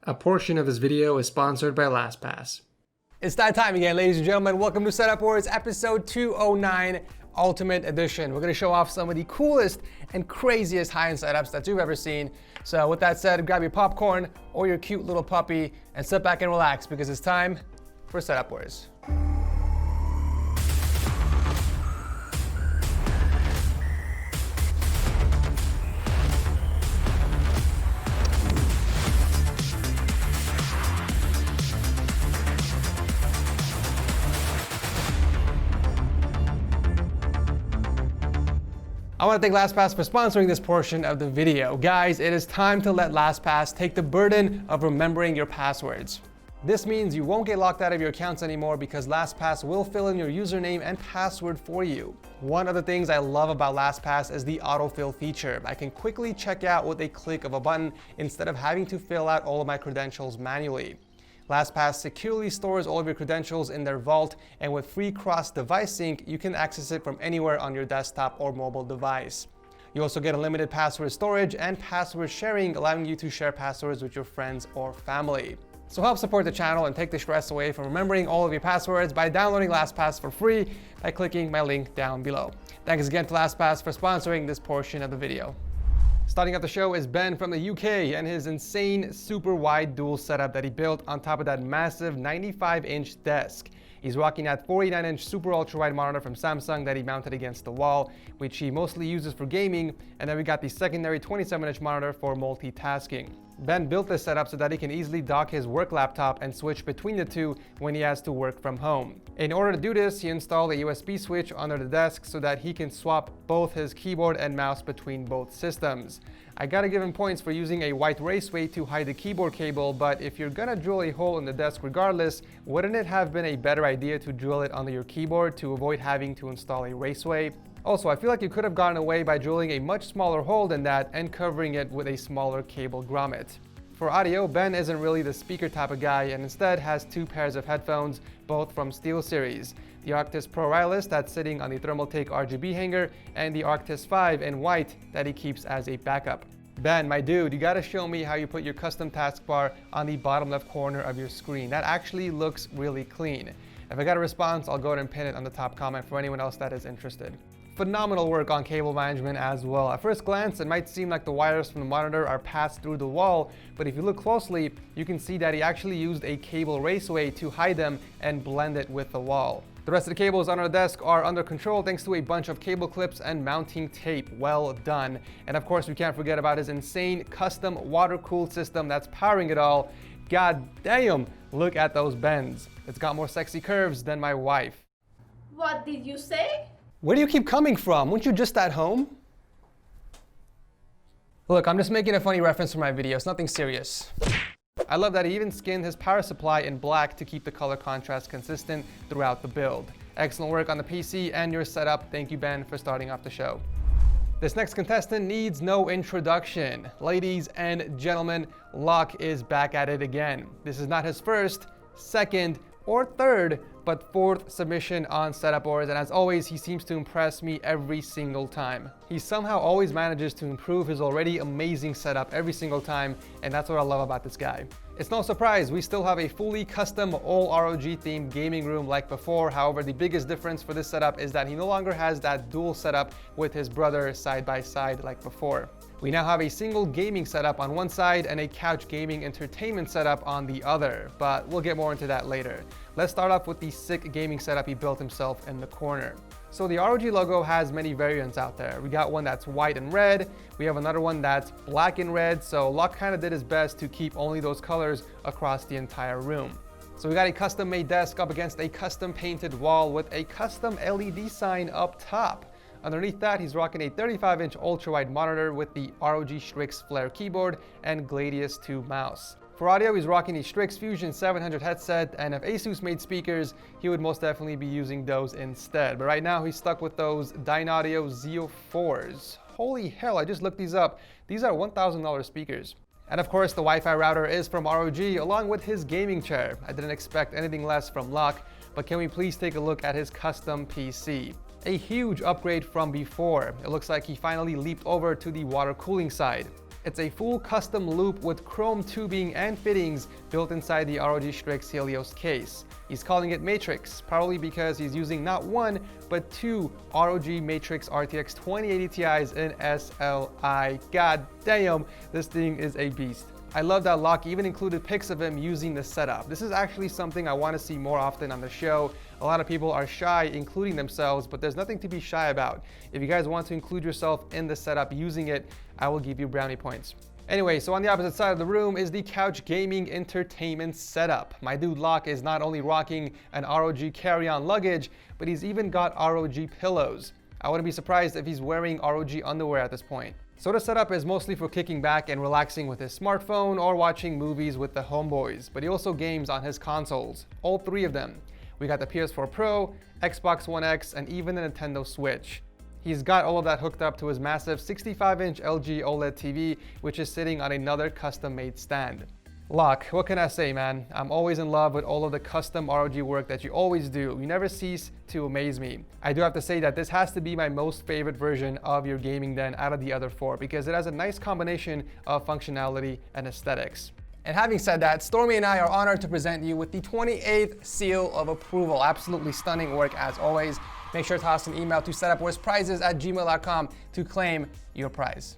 A portion of this video is sponsored by LastPass. It's that time again, ladies and gentlemen. Welcome to Setup Wars episode 209 Ultimate Edition. We're gonna show off some of the coolest and craziest high-end setups that you've ever seen. So with that said, grab your popcorn or your cute little puppy and sit back and relax because it's time for Setup Wars. I want to thank LastPass for sponsoring this portion of the video. Guys, it is time to let LastPass take the burden of remembering your passwords. This means you won't get locked out of your accounts anymore because LastPass will fill in your username and password for you. One of the things I love about LastPass is the autofill feature. I can quickly check out with a click of a button instead of having to fill out all of my credentials manually. LastPass securely stores all of your credentials in their vault, and with free cross-device sync, you can access it from anywhere on your desktop or mobile device. You also get unlimited password storage and password sharing, allowing you to share passwords with your friends or family. So help support the channel and take the stress away from remembering all of your passwords by downloading LastPass for free by clicking my link down below. Thanks again to LastPass for sponsoring this portion of the video. Starting off the show is Ben from the UK and his insane super wide dual setup that he built on top of that massive 95-inch desk. He's rocking that 49-inch super ultra wide monitor from Samsung that he mounted against the wall, which he mostly uses for gaming, and then we got the secondary 27-inch monitor for multitasking. Ben built this setup so that he can easily dock his work laptop and switch between the two when he has to work from home. In order to do this, he installed a USB switch under the desk so that he can swap both his keyboard and mouse between both systems. I gotta give him points for using a white raceway to hide the keyboard cable, but if you're gonna drill a hole in the desk regardless, wouldn't it have been a better idea to drill it under your keyboard to avoid having to install a raceway? Also, I feel like you could have gotten away by drilling a much smaller hole than that and covering it with a smaller cable grommet. For audio, Ben isn't really the speaker type of guy and instead has two pairs of headphones, both from SteelSeries. The Arctis Pro Wireless that's sitting on the Thermaltake RGB hanger and the Arctis 5 in white that he keeps as a backup. Ben, my dude, you gotta show me how you put your custom taskbar on the bottom left corner of your screen. That actually looks really clean. If I got a response, I'll go ahead and pin it on the top comment for anyone else that is interested. Phenomenal work on cable management as well. At first glance, it might seem like the wires from the monitor are passed through the wall, but if you look closely, you can see that he actually used a cable raceway to hide them and blend it with the wall. The rest of the cables on our desk are under control thanks to a bunch of cable clips and mounting tape. Well done. And of course, we can't forget about his insane custom water-cooled system that's powering it all. God damn, look at those bends. It's got more sexy curves than my wife. What did you say? Where do you keep coming from? Weren't you just at home? Look, I'm just making a funny reference for my video. It's nothing serious. I love that he even skinned his power supply in black to keep the color contrast consistent throughout the build. Excellent work on the PC and your setup. Thank you, Ben, for starting off the show. This next contestant needs no introduction. Ladies and gentlemen, Locke is back at it again. This is not his first, second, or third, but fourth submission on Setup Wars, and as always, he seems to impress me every single time. He somehow always manages to improve his already amazing setup every single time, and that's what I love about this guy. It's no surprise, we still have a fully custom all ROG themed gaming room like before. However, the biggest difference for this setup is that he no longer has that dual setup with his brother side by side like before. We now have a single gaming setup on one side and a couch gaming entertainment setup on the other, but we'll get more into that later. Let's start off with the sick gaming setup he built himself in the corner. So the ROG logo has many variants out there. We got one that's white and red. We have another one that's black and red. So Locke kind of did his best to keep only those colors across the entire room. So we got a custom made desk up against a custom painted wall with a custom LED sign up top. Underneath that, he's rocking a 35-inch ultra-wide monitor with the ROG Strix Flare keyboard and Gladius 2 mouse. For audio, he's rocking the Strix Fusion 700 headset, and if Asus made speakers, he would most definitely be using those instead. But right now, he's stuck with those Dynaudio Zeo 4s. Holy hell, I just looked these up. These are $1,000 speakers. And of course, the Wi-Fi router is from ROG, along with his gaming chair. I didn't expect anything less from Locke, but can we please take a look at his custom PC? A huge upgrade from before. It looks like he finally leaped over to the water cooling side. It's a full custom loop with chrome tubing and fittings built inside the ROG Strix Helios case. He's calling it Matrix, probably because he's using not one, but two ROG Matrix RTX 2080 Ti's in SLI. God damn, this thing is a beast. I love that Locke even included pics of him using the setup. This is actually something I want to see more often on the show. A lot of people are shy including themselves, but there's nothing to be shy about. If you guys want to include yourself in the setup using it, I will give you brownie points. Anyway, so on the opposite side of the room is the couch gaming entertainment setup. My dude Locke is not only rocking an ROG carry-on luggage, but he's even got ROG pillows. I wouldn't be surprised if he's wearing ROG underwear at this point. So the setup is mostly for kicking back and relaxing with his smartphone or watching movies with the homeboys, but he also games on his consoles, all three of them. We got the PS4 Pro, Xbox One X, and even the Nintendo Switch. He's got all of that hooked up to his massive 65-inch LG OLED TV, which is sitting on another custom-made stand. Locke, what can I say, man? I'm always in love with all of the custom ROG work that you always do. You never cease to amaze me. I do have to say that this has to be my most favorite version of your gaming den out of the other four because it has a nice combination of functionality and aesthetics. And having said that, Stormy and I are honored to present you with the 28th seal of approval. Absolutely stunning work as always. Make sure to toss an email to setupwarsprizes@gmail.com to claim your prize.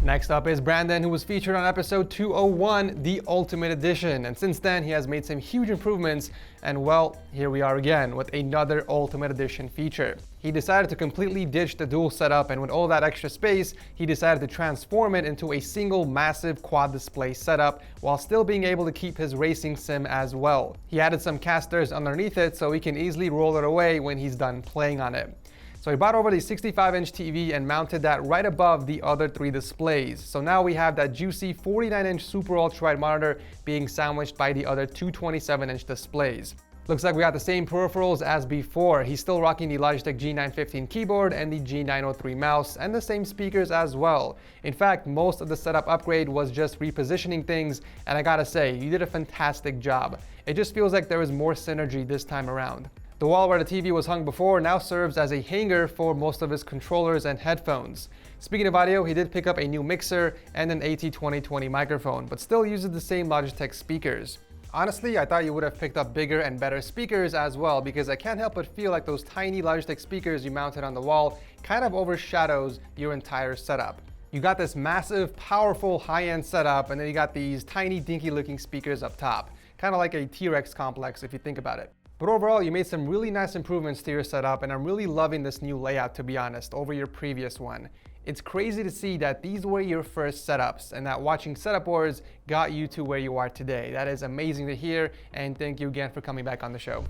Next up is Brandon, who was featured on episode 201, the Ultimate Edition. And since then, he has made some huge improvements. And well, here we are again with another Ultimate Edition feature. He decided to completely ditch the dual setup, and with all that extra space, he decided to transform it into a single massive quad display setup while still being able to keep his racing sim as well. He added some casters underneath it so he can easily roll it away when he's done playing on it. So he brought over the 65-inch TV and mounted that right above the other three displays. So now we have that juicy 49-inch super ultra-wide monitor being sandwiched by the other two 27-inch displays. Looks like we got the same peripherals as before. He's still rocking the Logitech G915 keyboard and the G903 mouse and the same speakers as well. In fact, most of the setup upgrade was just repositioning things, and I gotta say, you did a fantastic job. It just feels like there was more synergy this time around. The wall where the TV was hung before now serves as a hanger for most of his controllers and headphones. Speaking of audio, he did pick up a new mixer and an AT2020 microphone, but still uses the same Logitech speakers. Honestly, I thought you would have picked up bigger and better speakers as well, because I can't help but feel like those tiny Logitech speakers you mounted on the wall kind of overshadows your entire setup. You got this massive, powerful, high-end setup, and then you got these tiny, dinky-looking speakers up top. Kind of like a T-Rex complex if you think about it. But overall, you made some really nice improvements to your setup, and I'm really loving this new layout, to be honest, over your previous one. It's crazy to see that these were your first setups and that watching Setup Wars got you to where you are today. That is amazing to hear, and thank you again for coming back on the show.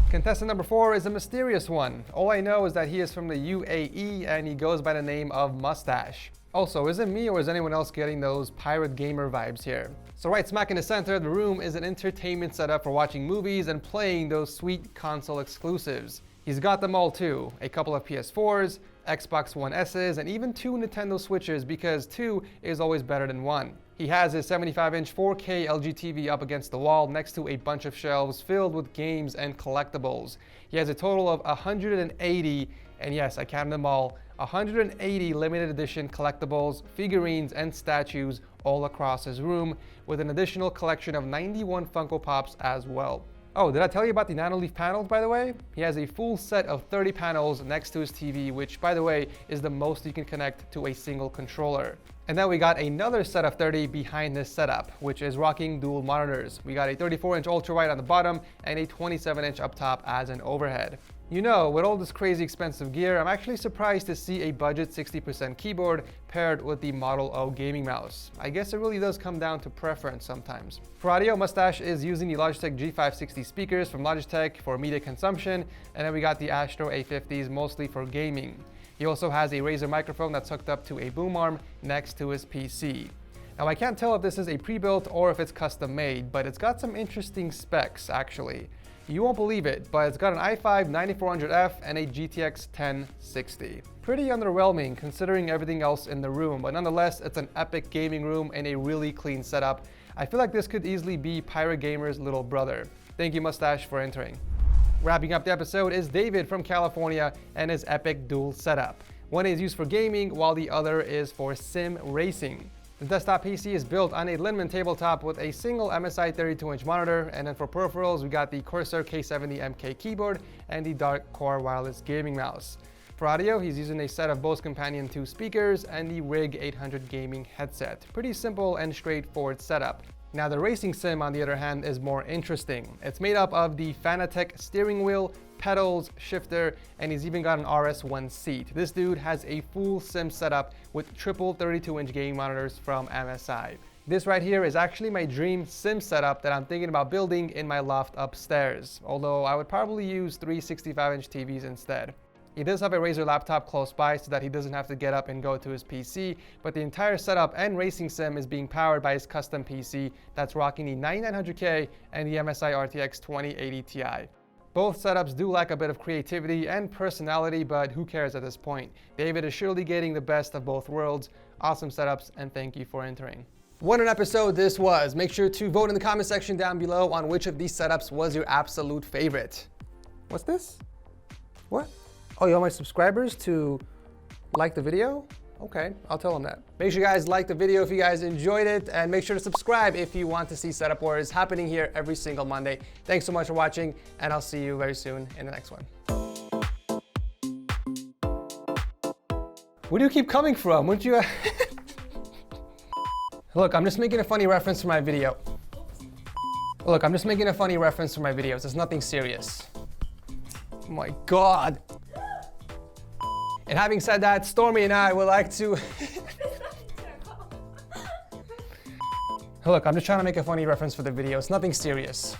Contestant number 4 is a mysterious one. All I know is that he is from the UAE and he goes by the name of Mustache. Also, is it me or is anyone else getting those pirate gamer vibes here? So right smack in the center of the room is an entertainment setup for watching movies and playing those sweet console exclusives. He's got them all too, a couple of PS4s, Xbox One S's, and even 2 Nintendo Switches, because 2 is always better than 1. He has his 75-inch 4K LG TV up against the wall next to a bunch of shelves filled with games and collectibles. He has a total of 180, and yes, I counted them all, 180 limited edition collectibles, figurines, and statues all across his room, with an additional collection of 91 Funko Pops as well. Oh, did I tell you about the nano-leaf panels, by the way? He has a full set of 30 panels next to his TV, which, by the way, is the most you can connect to a single controller. And then we got another set of 30 behind this setup, which is rocking dual monitors. We got a 34-inch ultra-wide on the bottom and a 27-inch up top as an overhead. You know, with all this crazy expensive gear, I'm actually surprised to see a budget 60% keyboard paired with the Model O gaming mouse. I guess it really does come down to preference sometimes. For audio, Mustache is using the Logitech G560 speakers from Logitech for media consumption, and then we got the Astro A50s mostly for gaming. He also has a Razer microphone that's hooked up to a boom arm next to his PC. Now I can't tell if this is a pre-built or if it's custom made, but it's got some interesting specs actually. You won't believe it, but it's got an i5 9400F and a GTX 1060. Pretty underwhelming considering everything else in the room, but nonetheless, it's an epic gaming room and a really clean setup. I feel like this could easily be Pirate Gamer's little brother. Thank you, Mustache, for entering. Wrapping up the episode is David from California and his epic dual setup. One is used for gaming, while the other is for sim racing. The desktop PC is built on a Linman tabletop with a single MSI 32-inch monitor, and then for peripherals, we got the Corsair K70MK keyboard and the Dark Core wireless gaming mouse. For audio, he's using a set of Bose Companion 2 speakers and the Rig 800 gaming headset. Pretty simple and straightforward setup. Now the racing sim, on the other hand, is more interesting. It's made up of the Fanatec steering wheel, pedals, shifter, and he's even got an RS1 seat. This dude has a full sim setup with triple 32-inch gaming monitors from MSI. This right here is actually my dream sim setup that I'm thinking about building in my loft upstairs, although I would probably use 3 65-inch TVs instead. He does have a Razer laptop close by so that he doesn't have to get up and go to his PC, but the entire setup and racing sim is being powered by his custom PC that's rocking the 9900K and the MSI RTX 2080 Ti. Both setups do lack a bit of creativity and personality, but who cares at this point? David is surely getting the best of both worlds. Awesome setups, and thank you for entering. What an episode this was. Make sure to vote in the comment section down below on which of these setups was your absolute favorite. What's this? What? Oh, you want my subscribers to like the video? Okay, I'll tell them that. Make sure you guys like the video if you guys enjoyed it, and make sure to subscribe if you want to see Setup Wars happening here every single Monday. Thanks so much for watching, and I'll see you very soon in the next one. Where do you keep coming from? Wouldn't you? Look, I'm just making a funny reference for my video. Look, I'm just making a funny reference for my videos. It's nothing serious. Oh my God. And having said that, Stormy and I would like to... Look, I'm just trying to make a funny reference for the video. It's nothing serious.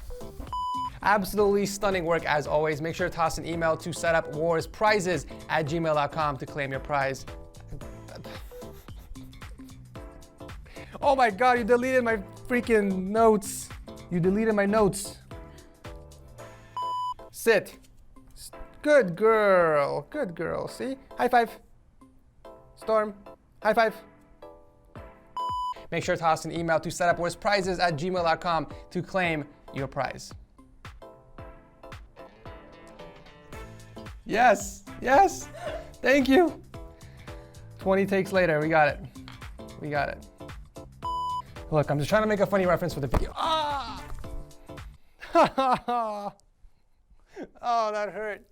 Absolutely stunning work as always. Make sure to toss an email to setupwarsprizes@gmail.com to claim your prize. Oh my God, you deleted my freaking notes. You deleted my notes. Sit. Good girl, good girl. See? High five. Storm, high five. Make sure to toss an email to setupwarsprizes@gmail.com to claim your prize. Yes, yes, thank you. 20 takes later, we got it. We got it. Look, I'm just trying to make a funny reference for the video. Ah! Oh, that hurt.